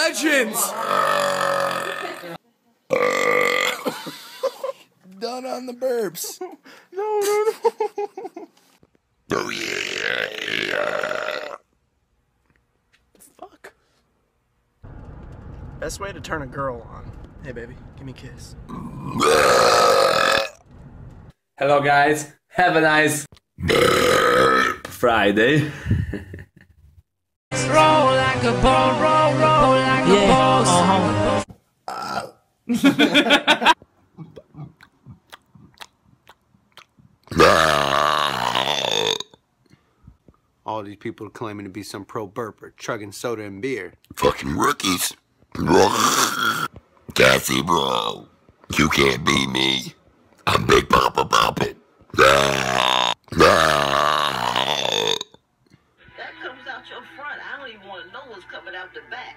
legends! Done on the burps. No. Oh yeah. Fuck. Best way to turn a girl on. Hey baby, give me a kiss. Hello guys, have a nice Friday. Roll like a ball, roll like a ball. All these people are claiming to be some pro burper, chugging soda and beer. Fucking rookies. Cassie, bro. You can't beat me. I'm Big Papa Poppin'. That comes out your front. I don't even want to know what's coming out the back.